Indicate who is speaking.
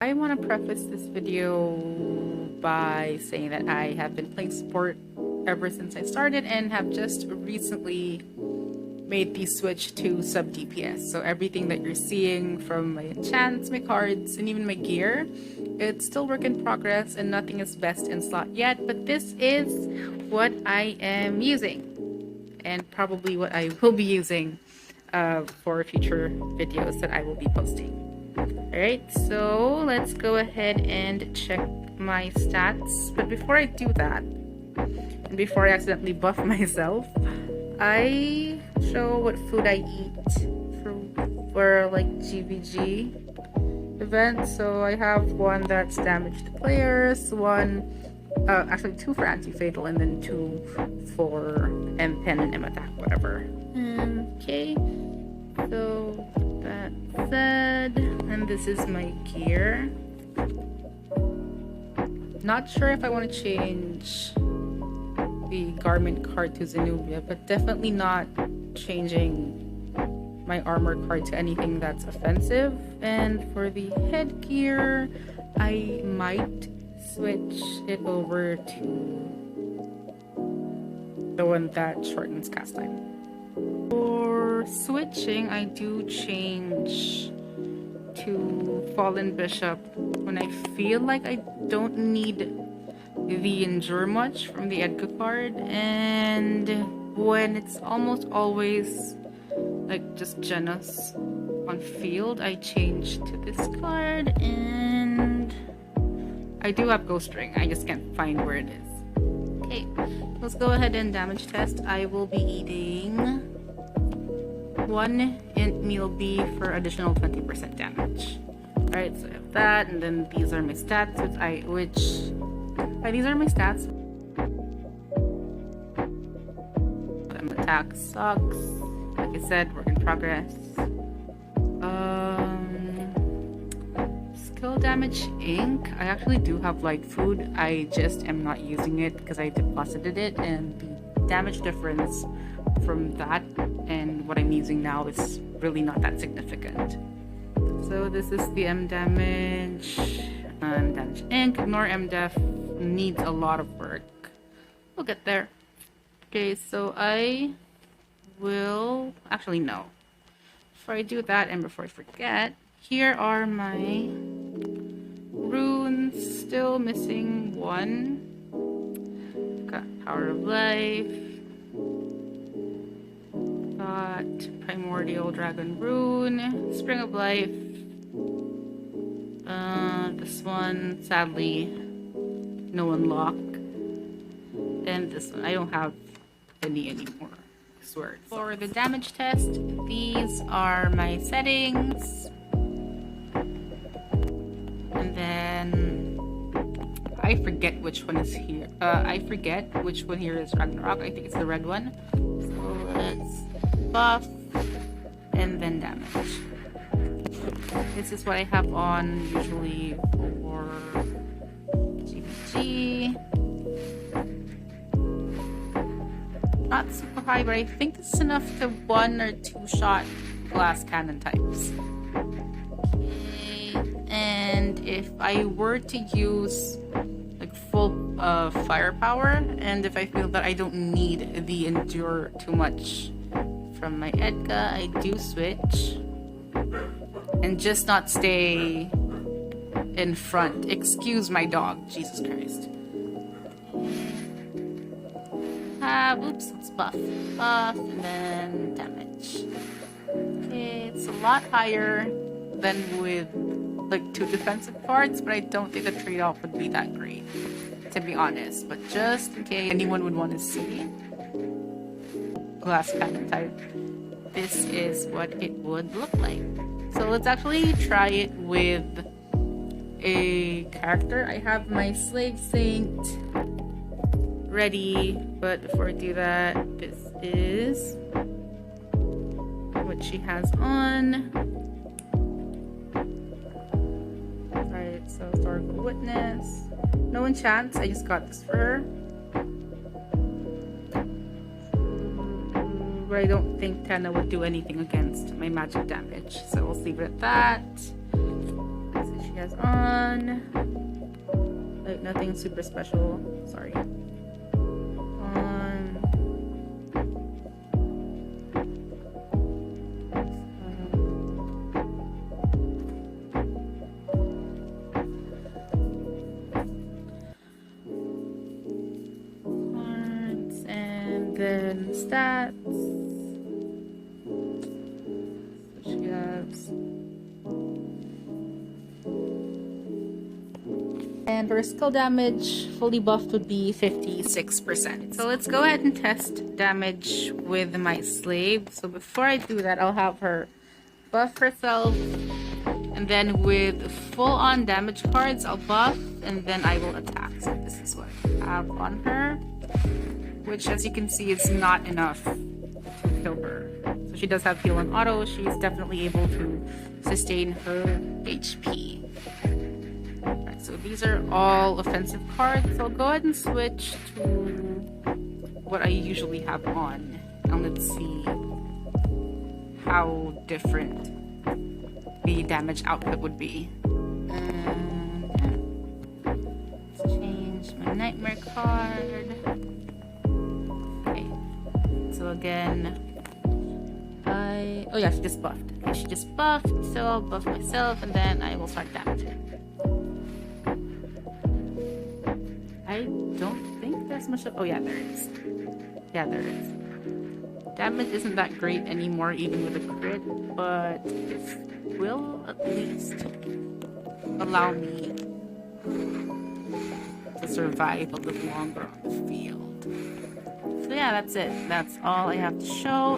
Speaker 1: I want to preface this video by saying that I have been playing support ever since I started and have just recently made the switch to sub DPS. So everything that you're seeing from my enchants, my cards, and even my gear, it's still work in progress and nothing is best in slot yet, but this is what I am using and probably what I will be using for future videos that I will be posting. Alright, so let's go ahead and check my stats. But before I do that, and before I accidentally buff myself, I show what food I eat for like GVG events. So I have one that's damage to players, actually two for anti-fatal, and then two for M-pen and M-attack, whatever. Okay, so that said, and this is my gear. Not sure if I want to change the garment card to Zenobia, but definitely not changing my armor card to anything that's offensive. And for the headgear, I might switch it over to the one that shortens cast time. For switching, I do change to Fallen Bishop when I feel like I don't need the Endure much from the Edgar card, and when it's almost always like just Genos on field, I change to this card, and I do have Ghost Ring, I just can't find where it is. Okay, let's go ahead and damage test. I will be eating 1 int meal B for additional 20% damage. Alright, so I have that, and then these are my stats, these are my stats. Attack sucks. Like I said, work in progress. Skill damage ink. I actually do have light food. I just am not using it because I deposited it, and the damage difference from that and what I'm using now is really not that significant. So this is the M damage and damage ink. Ignore M def, needs a lot of work. We'll get there. Okay, so I will actually no. Before I do that and before I forget, here are my runes. Still missing one. Got Power of Life. Got Primordial Dragon Rune, Spring of Life. This one, sadly, no unlock. And this one, I don't have any anymore, I swear. For the damage test, these are my settings. And then I forget which one is here. I forget which one here is Ragnarok. I think it's the red one. So let's buff and then damage. This is what I have on usually for GVG. Not super high, but I think this is enough to 1 or 2 shot glass cannon types. Okay. And if I were to use like full firepower, and if I feel that I don't need the endure too much from my Edgar, I do switch and just not stay in front. Excuse my dog, Jesus Christ. Oops, let's buff, and then damage. Okay, it's a lot higher than with like 2 defensive cards, but I don't think the trade-off would be that great, to be honest. But just in case anyone would want to see glass cannon type, this is what it would look like. So let's actually try it with a character. I have my Slave Saint ready, but before I do that, this is what she has on. Alright, so Historical Witness. No enchants, I just got this for her. But I don't think Tana would do anything against my magic damage, so we'll leave it at that. So she has on. Like nothing super special. Sorry. Cards and then stats. So she has. And for skill damage, fully buffed would be 56%. So let's go ahead and test damage with my slave. So before I do that, I'll have her buff herself. And then with full-on damage cards, I'll buff and then I will attack. So this is what I have on her. Which, as you can see, is not enough to kill her. So she does have heal on auto. She's definitely able to sustain her HP. So these are all offensive cards. So I'll go ahead and switch to what I usually have on. And let's see how different the damage output would be. Let's change my nightmare card. Okay. So again, oh yeah, she just buffed. Okay, she just buffed. So I'll buff myself and then I will start damaging. I don't think there's much of... Oh yeah, there is. Yeah, there is. Damage isn't that great anymore, even with a crit, but this will at least allow me to survive a little longer on the field. So yeah, that's it. That's all I have to show.